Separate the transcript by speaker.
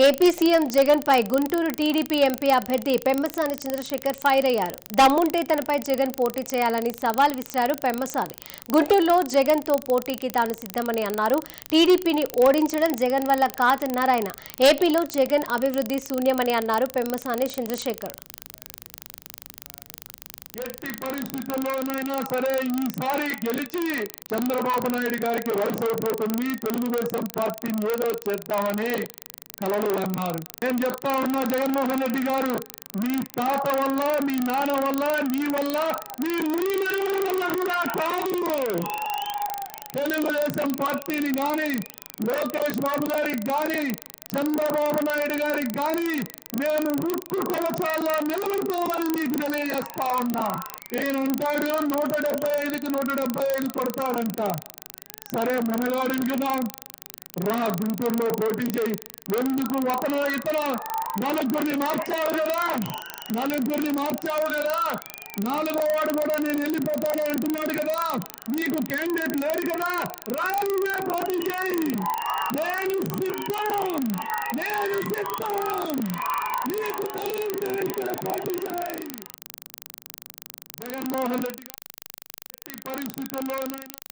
Speaker 1: AP CM Jagan పై Guntur TDP MP అభ్యర్థి Pemmasani Chandrasekhar fire అయ్యారు. దమ్ముంటే తనపై జగన్ పోటీ చేయాలని సవాల్ విసిరారు పెమ్మసాని. గుంటూరులో జగన్ తో పోటీకి తాను సిద్ధమని అన్నారు. టీడీపీని ఓడించడం జగన్ వల్ల కాదన్నారు ఆయన. ఏపీలో జగన్ అభివృద్ధి శూన్యమని అన్నారు పెమ్మసాని చంద్రశేఖర్.
Speaker 2: ఎట్టి పరిస్థితుల్లోనైనా సరే ఈసారి గెలిచి చంద్రబాబు నాయుడు గారికి వలస అయిపోతుంది, తెలుగుదేశం పార్టీని ఏదో చేద్దామని కలలు అన్నారు. నేను చెప్తా ఉన్నా, జగన్మోహన్ రెడ్డి గారు మీ తాత వల్ల, మీ నాన్న వల్ల, నీ వల్ల, మీ మునిమరుల వల్ల కూడా కాదు. తెలుగుదేశం పార్టీని కానీ, లోకేష్ బాబు గారికి కానీ, చంద్రబాబు నాయుడు గారికి కానీ మేము ఉక్కు కవచాల్లో నిలబడతామని మీకు తెలియజేస్తా ఉన్నా. నేను అంటాడు 175కి 175 కొడతాడంట. సరే, మనగాడు కదా, రా గుంటూరులో పోటీ చేయి. ఎందుకు ఒకనో ఇతర నలుగురిని మార్చావు కదా, నాలుగో వాడు కూడా నేను వెళ్ళిపోతాను అంటున్నాడు కదా, నీకు క్యాండిడేట్ లేరు కదా, రాజుగా పోటీ చేయి. నేను సిద్ధం, నీకు తగిలితే ఇక్కడ పోటీ చేయి. జగన్మోహన్ రెడ్డి గారి పరిస్థితుల్లోనైనా